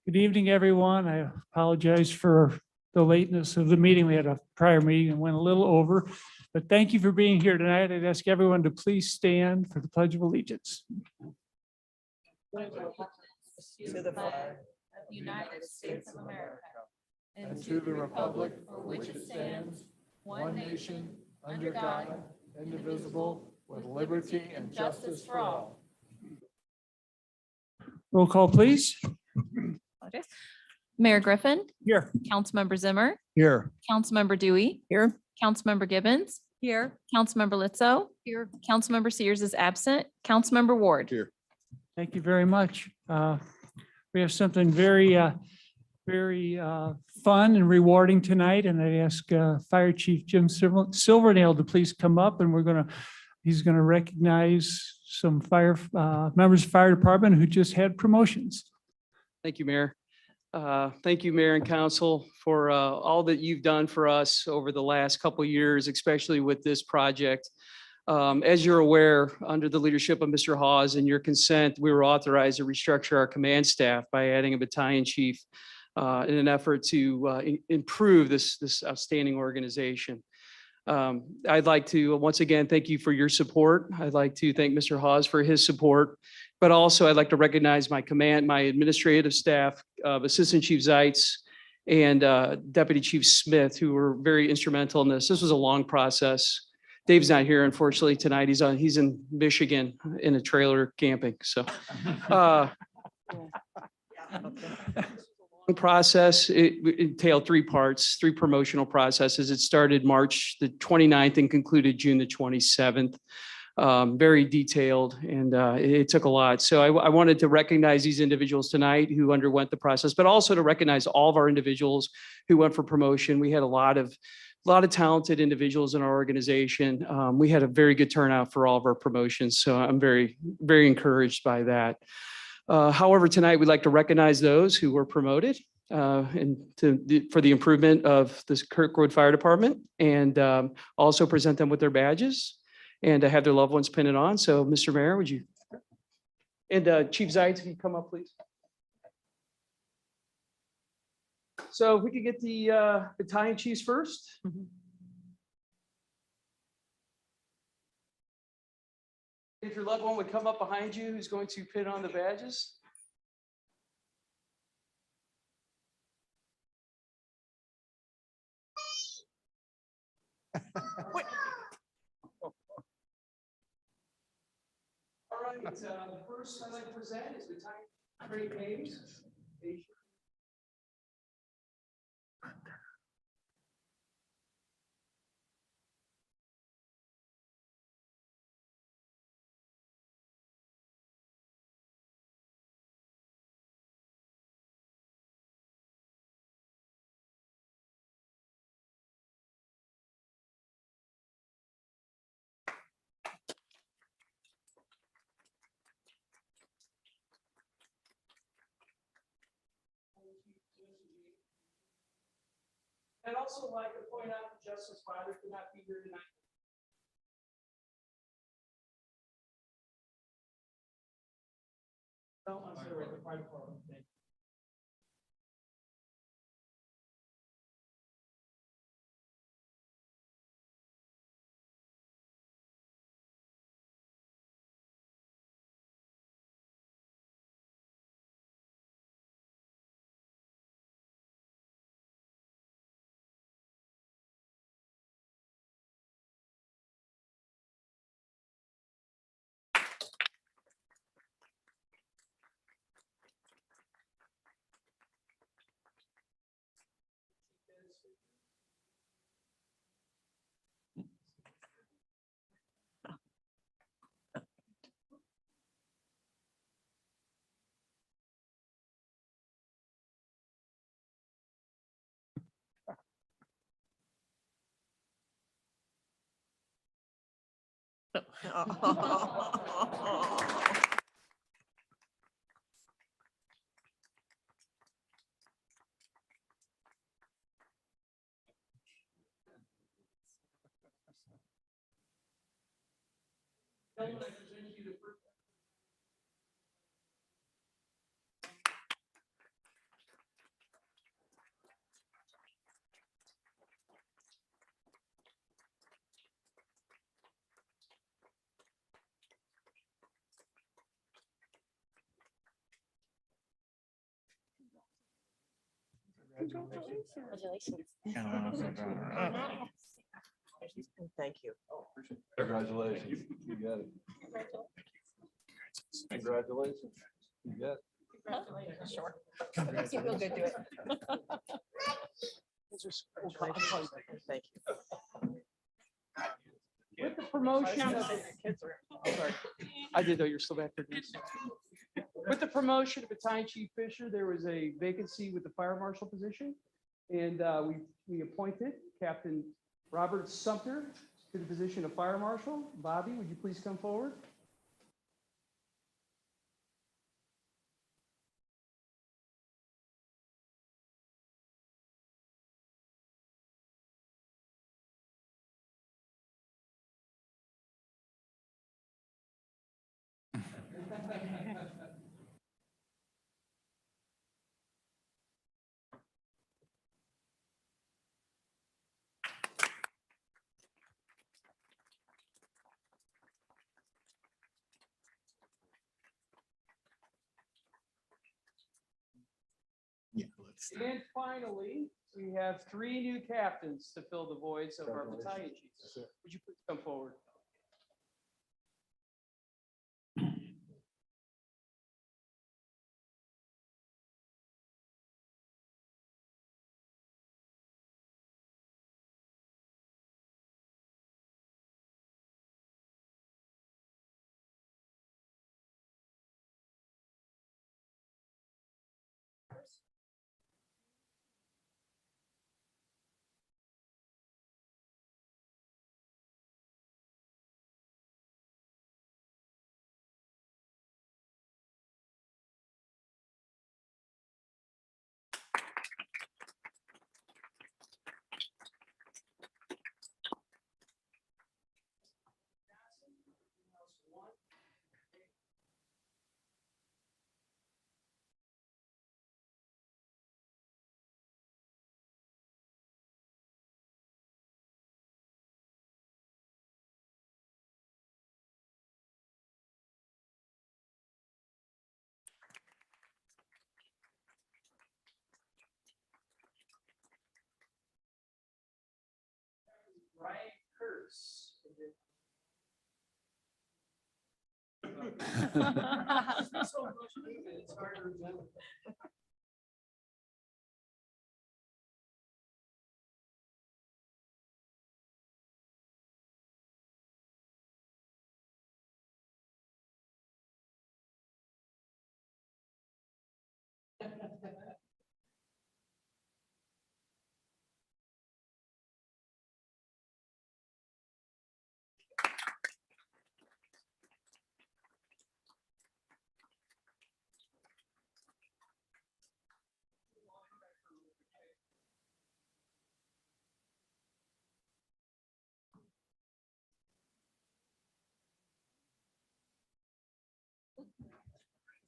Good evening, everyone. I apologize for the lateness of the meeting. We had a prior meeting and went a little over, but thank you for being here tonight. I'd ask everyone to please stand for the Pledge of Allegiance. To the flag of the United States of America and to the republic for which it stands, one nation, under God, indivisible, with liberty and justice for all. Roll call, please. Mayor Griffin, Here. Councilmember Zimmer, Here. Councilmember Dewey, Here. Councilmember Gibbons, Here. Councilmember Litzo, Here. Councilmember Sears is absent, Councilmember Ward. Here. Thank you very much. We have something very fun and rewarding tonight, and I ask Fire Chief Jim Silvernail to please come up, and he's going to recognize some members of the fire department who just had promotions. Thank you, Mayor. Thank you, Mayor and Council, for all that you've done for us over the last couple of years, especially with this project. As you're aware, under the leadership of Mr. Hawes and your consent, we were authorized to restructure our command staff by adding a battalion chief in an effort to improve this outstanding organization. I'd like to once again thank you for your support. I'd like to thank Mr. Hawes for his support, but also I'd like to recognize my administrative staff of Assistant Chief Zeitz and Deputy Chief Smith, who were very instrumental in this. This was a long process. Dave's not here, unfortunately, tonight. He's in Michigan in a trailer camping. So, process. It entailed three parts, three promotional processes. It started March the 29th and concluded June the 27th. Very detailed, and it took a lot. So I wanted to recognize these individuals tonight who underwent the process, but also to recognize all of our individuals who went for promotion. We had a lot of talented individuals in our organization. We had a very good turnout for all of our promotions. So I'm very, very encouraged by that. However, tonight we'd like to recognize those who were promoted for the improvement of this Kirkwood Fire Department, and also present them with their badges and to have their loved ones pin it on. So Mr. Mayor, would you, and Chief Zeitz, if you come up, please. So if we could get the battalion chiefs first. If your loved one would come up behind you, who's going to pin on the badges? All right, the first I'd like to present is Battalion Craig Hayes. I'd also like to point out that Justice Father could not be here tonight. Thank you. Congratulations. You got it. Congratulations. You got it. Sure. Makes you feel good, do it. Thank you. With the promotion of, sorry, I did know you're still back there. With the promotion of Battalion Chief Fisher, there was a vacancy with the fire marshal position. And we appointed Captain Robert Sumter to the position of fire marshal. Bobby, would you please come forward? And finally, we have 3 new captains to fill the voids of our battalion chiefs. Would you please come forward? Ryan Kurtz. It's hard to remember.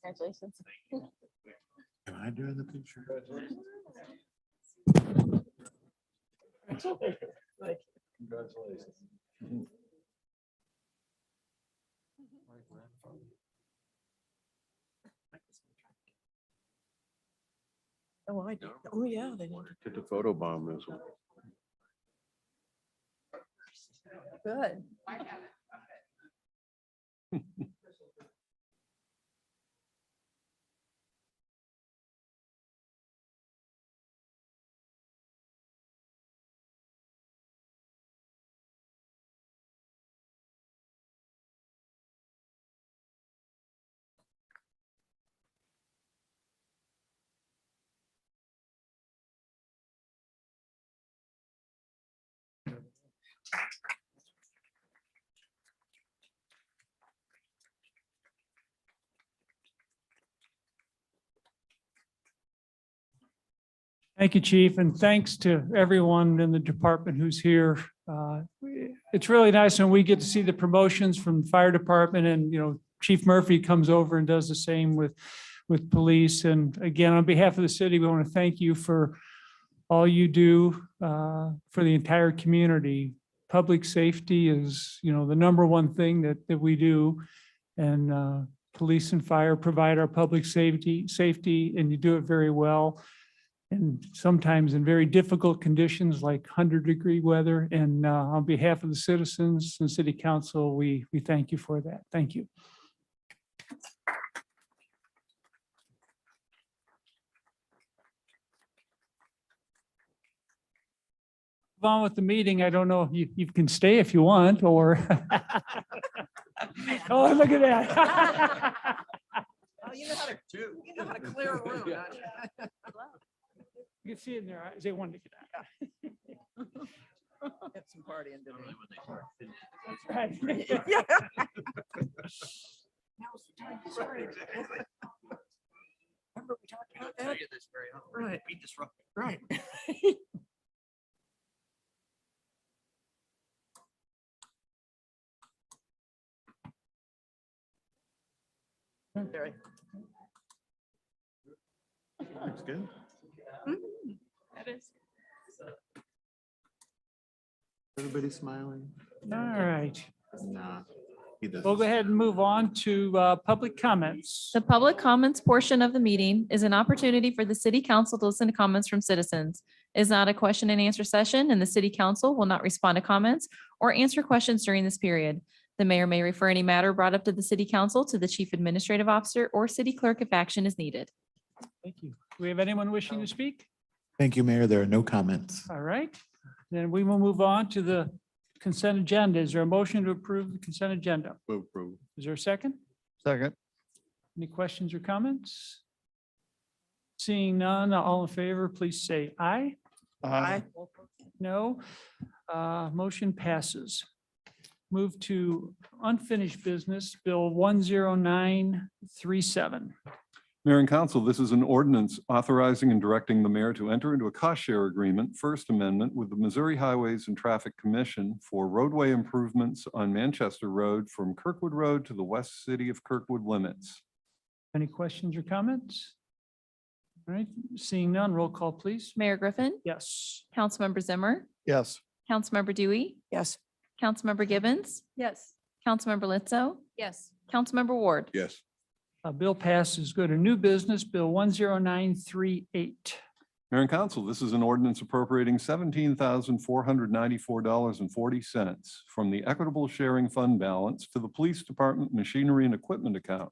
Congratulations. Am I doing the picture? Congratulations. Oh, I do. Oh, yeah. They did. Get the photo bomb this one. Good. Thank you, Chief, and thanks to everyone in the department who's here. It's really nice when we get to see the promotions from the fire department, and, Chief Murphy comes over and does the same with police. And again, on behalf of the city, we want to thank you for all you do for the entire community. Public safety is, the number one thing that we do. And police and fire provide our public safety, and you do it very well. and sometimes in very difficult conditions like 100-degree weather. And on behalf of the citizens and city council, we thank you for that. Thank you. On with the meeting. I don't know if you can stay if you want, or. Oh, look at that. Oh, you know how to clear a room. don't you? You can see in their eyes, they wanted to get out. Get some partying today. Right. Yeah. Now's the time to spray. Remember we talked about that? Right. Right. Very. Looks good. That is. Everybody smiling? All right. Nah. He doesn't. We'll go ahead and move on to public comments. The public comments portion of the meeting is an opportunity for the city council to listen to comments from citizens. It is not a question and answer session, and the city council will not respond to comments or answer questions during this period. The mayor may refer any matter brought up to the city council to the chief administrative officer or city clerk if action is needed. Thank you. Do we have anyone wishing to speak? Thank you, Mayor. There are no comments. All right. Then we will move on to the consent agenda. Is there a motion to approve the consent agenda? Move approval. Is there a second? Second. Any questions or comments? Seeing none, all in favor, please say aye. Aye. No. Motion passes. Move to unfinished business, Bill 10937. Mayor and Council, this is an ordinance authorizing and directing the mayor to enter into a cost share agreement, First Amendment, with the Missouri Highways and Traffic Commission for roadway improvements on Manchester Road from Kirkwood Road to the west city of Kirkwood limits. Any questions or comments? All right, seeing none, roll call, please. Mayor Griffin, Yes. Councilmember Zimmer, Yes. Councilmember Dewey, Yes. Councilmember Gibbons, Yes. Councilmember Litzo, Yes. Councilmember Ward. Yes. Bill passes. Go to new business, Bill 10938. Mayor and Council, this is an ordinance appropriating $17,494.40 from the Equitable Sharing Fund balance to the Police Department Machinery and Equipment account,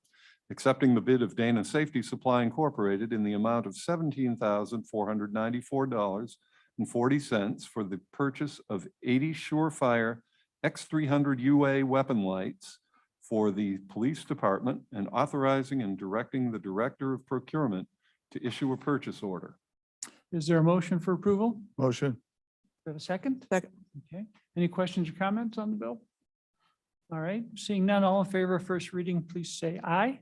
accepting the bid of Dana Safety Supply Incorporated in the amount of $17,494.40 for the purchase of 80 Surefire X300 UA weapon lights for the Police Department and authorizing and directing the Director of Procurement to issue a purchase order. Is there a motion for approval? Motion. Do we have a second? Second. Okay. Any questions or comments on the bill? All right, seeing none, all in favor of first reading, please say aye.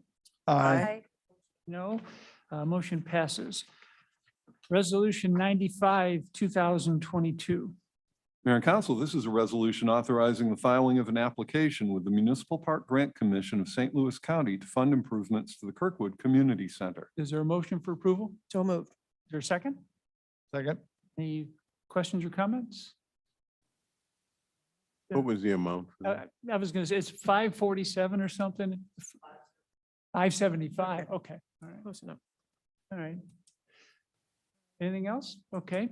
No. Motion passes. Resolution 95, 2022. Mayor and Council, this is a resolution authorizing the filing of an application with the Municipal Park Grant Commission of St. Louis County to fund improvements to the Kirkwood Community Center. Is there a motion for approval? So moved. Is there a second? Second. Any questions or comments? What was the amount? I was going to say, it's 547 or something. 575. Okay. All right. Close enough. All right. Anything else? Okay.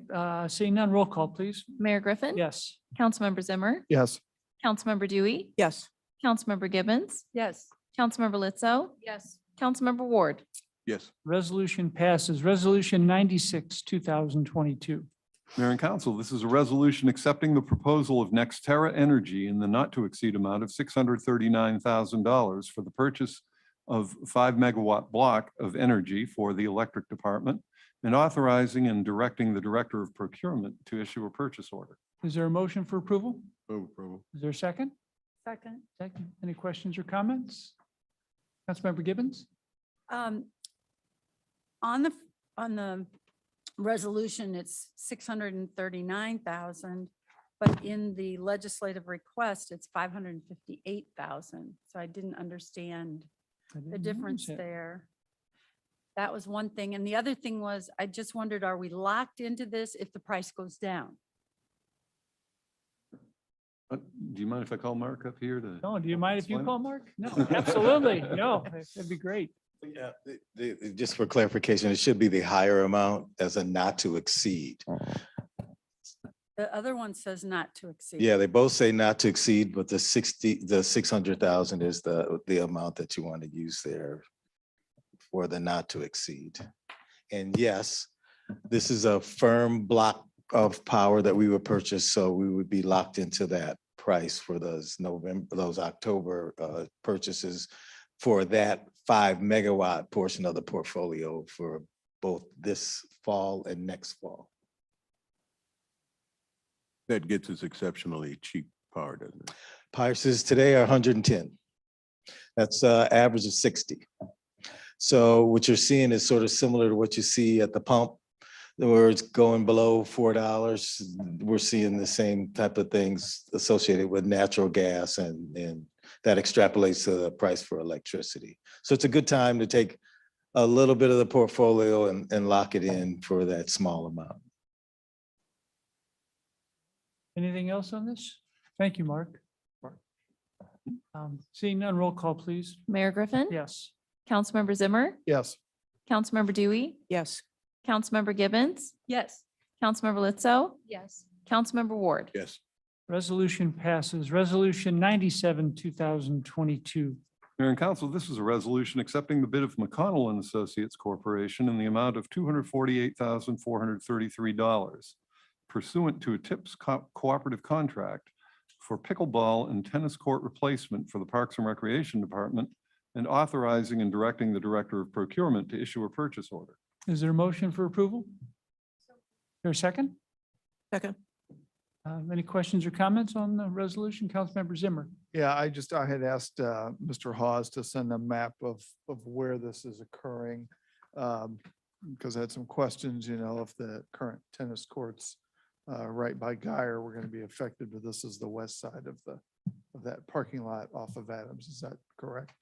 Seeing none, roll call, please. Mayor Griffin. Yes. Councilmember Zimmer, Yes. Councilmember Dewey, Yes. Councilmember Gibbons, Yes. Councilmember Litzo, Yes. Councilmember Ward. Yes. Resolution passes. Resolution 96, 2022. Mayor and Council, this is a resolution accepting the proposal of Nextera Energy in the not to exceed amount of $639,000 for the purchase of 5 megawatt block of energy for the electric department and authorizing and directing the Director of Procurement to issue a purchase order. Is there a motion for approval? Move approval. Is there a second? Second. Second. Any questions or comments? Councilmember Gibbons? On the resolution, it's 639,000, but in the legislative request, it's 558,000. So I didn't understand I the didn't difference notice it. there. That was one thing. And the other thing was, I just wondered, are we locked into this if the price goes down? Do you mind if I call Mark up here to? No, do you mind if you Explain it? call Mark? No, absolutely. No, that'd be great. Yeah, just for clarification, it should be the higher amount as a not to exceed. The other one says not to exceed. Yeah, they both say not to exceed, but the 600,000 is the amount that you want to use there for the not to exceed. And yes, this is a firm block of power that we would purchase, so we would be locked into that price for those October purchases for that 5 megawatt portion of the portfolio for both this fall and next fall. That gets us exceptionally cheap power, doesn't it? Prices today are 110. That's average of 60. So what you're seeing is sort of similar to what you see at the pump, where it's going below $4. We're seeing the same type of things associated with natural gas, and that extrapolates to the price for electricity. So it's a good time to take a little bit of the portfolio and lock it in for that small amount. Anything else on this? Thank you, Mark. Seeing none, roll call, please. Mayor Griffin. Yes. Councilmember Zimmer, Yes. Councilmember Dewey, Yes. Councilmember Gibbons, Yes. Councilmember Lizzo, Yes. Councilmember Ward. Yes. Resolution passes. Resolution 97, 2022. Mayor and Council, this is a resolution accepting the bid of McConnell and Associates Corporation in the amount of $248,433 pursuant to a TIPS cooperative contract for pickleball and tennis court replacement for the Parks and Recreation Department, and authorizing and directing the Director of Procurement to issue a purchase order. Is there a motion for approval? Is there a second? Second. Any questions or comments on the resolution? Councilmember Zimmer. Yeah, I had asked Mr. Hawes to send a map of where this is occurring. Because I had some questions, if the current tennis courts right by Guyer were going to be affected, but this is the west side of that parking lot off of Adams. Is that correct?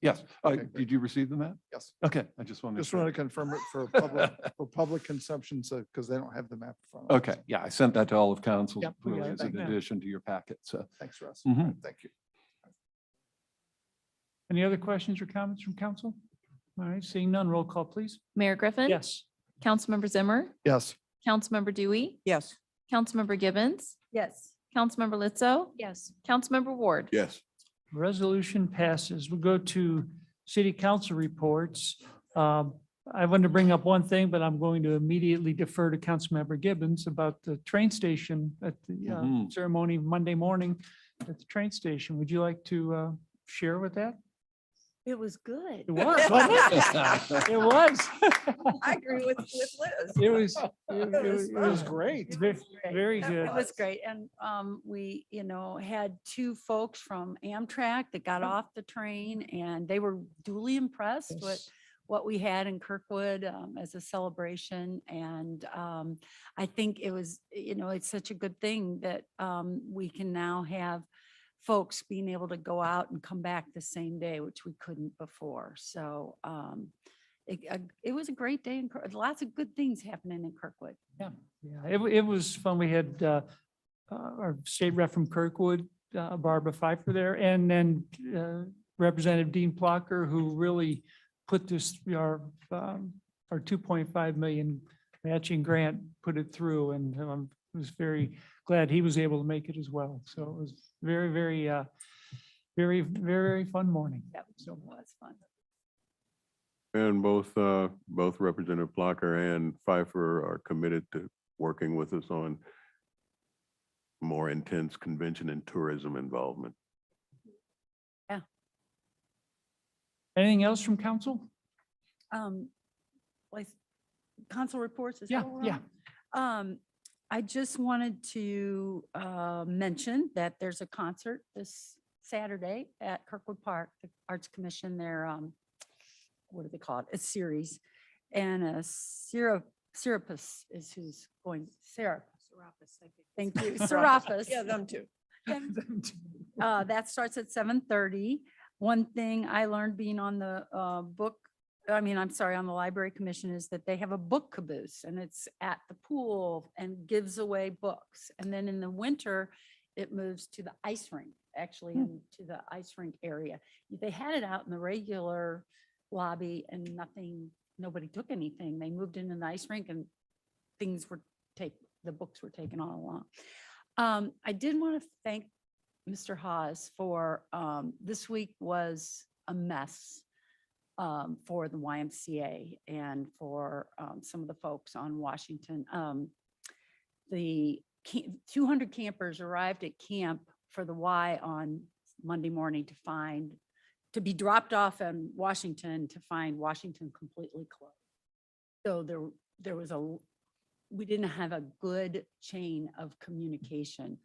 Yes. Okay, great. Did you receive the map? Yes. Okay, I just wanted to. Just want to confirm it for public consumption, so, because they don't have the map in front of us. Okay, yeah, I sent that to all of council, Yep, we got really it as an back now. addition to your packet, so. Thanks, Russ. Mhm. Thank you. Any other questions or comments from council? All right, seeing none, roll call, please. Mayor Griffin. Yes. Councilmember Zimmer, Yes. Councilmember Dewey, Yes. Councilmember Gibbons, Yes. Councilmember Lizzo, Yes. Councilmember Ward. Yes. Resolution passes. We'll go to city council reports. I wanted to bring up one thing, but I'm going to immediately defer to Councilmember Gibbons about the train station at the Mhm. ceremony Monday morning at the train station. Would you like to share with that? It was good. It was, wasn't it? It was. I agree with Liz. It was, was it was fun. great. It was great. Very It good. was great. And we, had two folks from Amtrak that got off the train, and they were duly impressed with Yes. what we had in Kirkwood as a celebration. And I think it was, it's such a good thing that we can now have folks being able to go out and come back the same day, which we couldn't before. So it was a great day. Lots of good things happening in Kirkwood. Yeah, it was fun. We had our state rep from Kirkwood, Barbara Pfeiffer there, and then Representative Dean Plucker, who really put this, our 2.5 million matching grant, put it through, and was very glad he was able to make it as well. So it was very, very fun morning. That So was fun. And both Representative Blocker and Pfeiffer are committed to working with us on more intense convention and tourism involvement. anything else from council? Like council reports. Is Yeah, that what we're yeah. on? I just wanted to mention that there's a concert this Saturday at Kirkwood Park, the Arts Commission, their, what do they call it? A series. And a Serapis is who's going, Sarah. Thank you. Serapis. Yeah, them too. That starts at 7:30. One thing I learned being on the on the library commission is that they have a book caboose, and it's at the pool and gives away books. And then in the winter, it moves to the ice rink. actually into the ice rink area. They had it out in the regular lobby and nobody took anything. They moved into the ice rink and the books were taken all along. I did want to thank Mr. Hawes for, this week was a mess for the YMCA and for some of the folks on Washington. The 200 campers arrived at camp for the Y on Monday morning to be dropped off in Washington, to find Washington completely closed. So we didn't have a good chain of communication.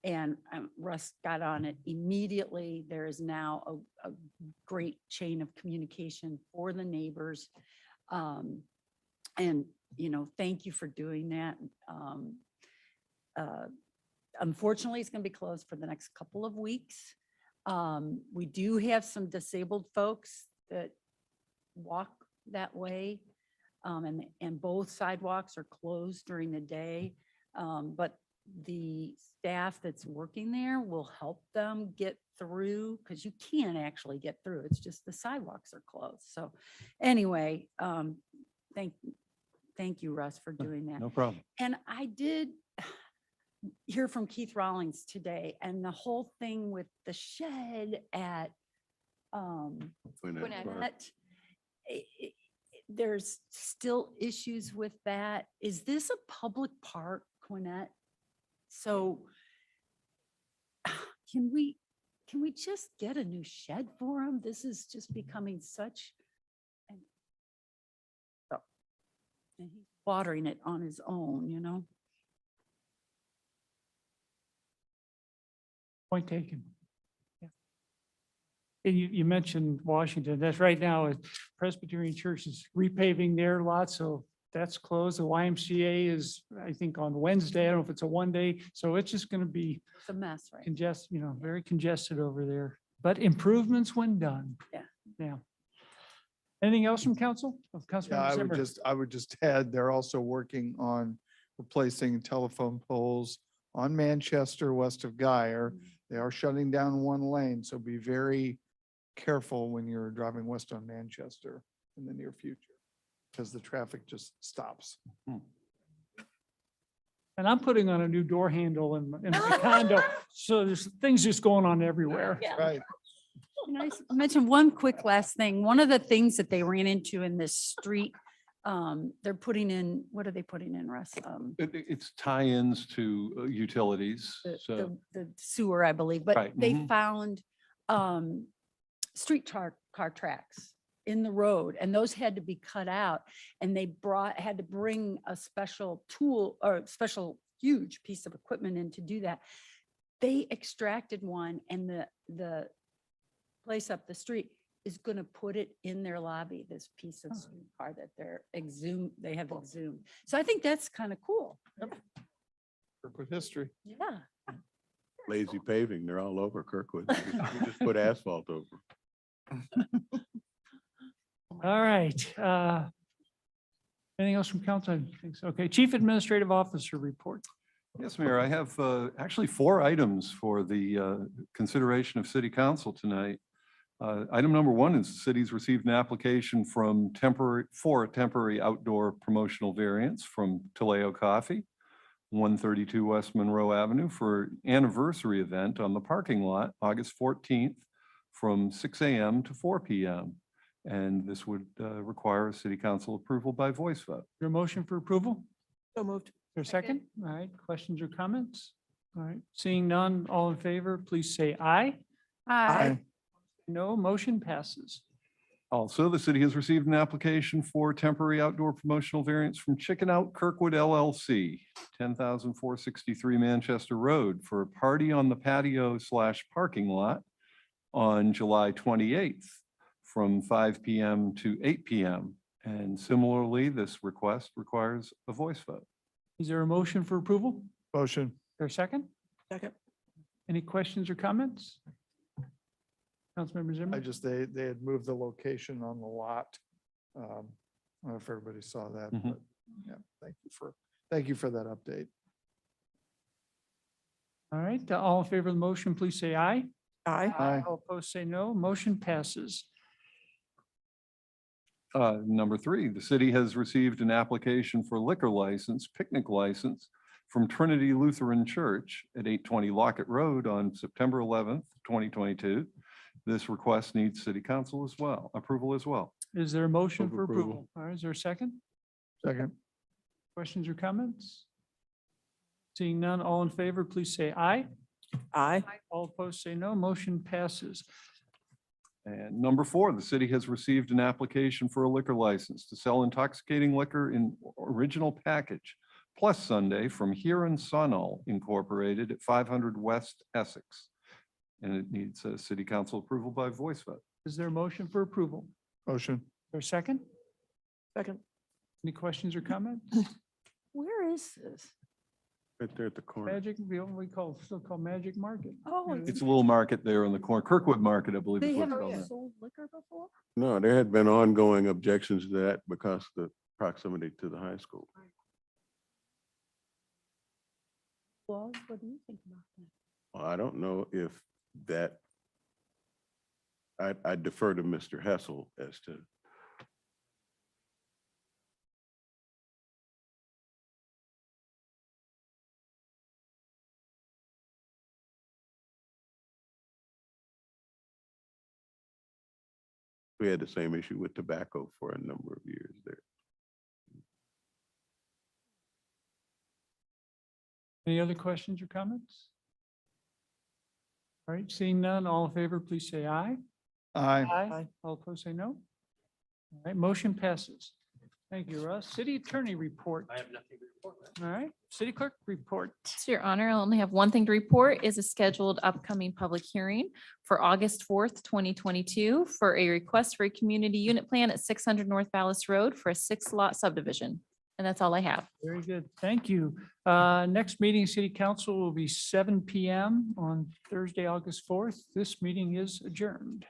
And Russ got on it immediately. There is now a great chain of communication for the neighbors. And, thank you for doing that. Unfortunately, it's going to be closed for the next couple of weeks. We do have some disabled folks that walk that way. And both sidewalks are closed during the day. But the staff that's working there will help them get through, because you can't actually get through. It's just the sidewalks are closed. So anyway, thank you, Russ, for doing that. No problem. And I did hear from Keith Rawlings today, and the whole thing with the shed at Gwinnett, there's still issues with that. Is this a public park, Gwinnett? So can we just get a new shed for them? This is just becoming such. And he's watering it on his own, Point taken. Yeah. And you mentioned Washington. That's right now, Presbyterian Church is repaving their lot, so that's closed. The YMCA is, I think, on Wednesday. I don't know if it's a one day, so it's just going to be It's a mess, right? very congested over there, but improvements when done. Yeah. Yeah. Anything else from council? Yeah, I would just add, they're also working on replacing telephone poles on Manchester west of Guyer. They are shutting down one lane, so be very careful when you're driving west on Manchester in the near future, because the traffic just stops. And I'm putting on a new door handle in my condo, so there's things just going on everywhere. Yeah. Right. Can I mention one quick last thing? One of the things that they ran into in this street, they're putting in, what are they putting in, Russ? It's tie-ins to utilities. So The sewer, I believe, but Right, they mhm. found street car tracks in the road, and those had to be cut out, and they had to bring a special tool or special huge piece of equipment in to do that. They extracted one, and the place up the street is going to put it in their lobby, this piece of street car that they have exhumed. So I think that's kind of cool. Kirkwood history. Yeah. Lazy paving, they're all over Kirkwood. We just put asphalt over. All right. Anything else from council? I think so. Okay, Chief Administrative Officer report. Yes, Mayor, I have actually 4 items for the consideration of City Council tonight. Item number 1 is the city's received an application for a temporary outdoor promotional variance from Taleo Coffee, 132 West Monroe Avenue, for anniversary event on the parking lot, August 14th, from 6 a.m. to 4 p.m. And this would require a city council approval by voice vote. Your motion for approval? So moved. Is there a second? All right, questions or comments? All right, seeing none, all in favor, please say aye. Aye. No, motion passes. Also, the city has received an application for temporary outdoor promotional variance from Chicken Out Kirkwood LLC, 10,463 Manchester Road, for a party on the patio / parking lot on July 28th from 5 p.m. to 8 p.m. And similarly, this request requires a voice vote. Is there a motion for approval? Motion. Is there a second? Second. Any questions or comments? Councilmember Zimmer? They had moved the location on the lot. I don't know if everybody saw that, Mhm. but yeah, thank you for that update. All right, all in favor of the motion, please say aye. Aye. Aye. All opposed, say no. Motion passes. Number three, the city has received an application for liquor license, picnic license from Trinity Lutheran Church at 820 Lockett Road on September 11th, 2022. This request needs city council as well, approval as well. Is there a motion Move for approval. approval? All right, is there a second? Second. Questions or comments? Seeing none, all in favor, please say aye. Aye. All opposed, say no. Motion passes. And number four, the city has received an application for a liquor license to sell intoxicating liquor in original package plus Sunday from Here and Sunol Incorporated at 500 West Essex. And it needs a city council approval by voice vote. Is there a motion for approval? Motion. Is there a second? Second. Any questions or comments? Where is this? Right there at the corner. Magic, still call Magic Market. Oh, It's a little market there in the corner, Kirkwood Market, I believe. is they what it's haven't called now. sold liquor before? No, there had been ongoing objections to that because of the proximity to the high school. Well, what do you think about that? Well, I don't know if that, I defer to Mr. Hessel as to. We had the same issue with tobacco for a number of years there. Any other questions or comments? All right, seeing none, all in favor, please say aye. Aye. Aye. All opposed, say no. All right, motion passes. Thank you, Russ. City Attorney report. I have nothing to report. All right, City Clerk report. So, Your Honor, I only have one thing to report is a scheduled upcoming public hearing for August 4th, 2022 for a request for a community unit plan at 600 North Vallis Road for a 6-lot subdivision. And that's all I have. Very good. Thank you. Next meeting, City Council will be 7 PM on Thursday, August 4th. This meeting is adjourned.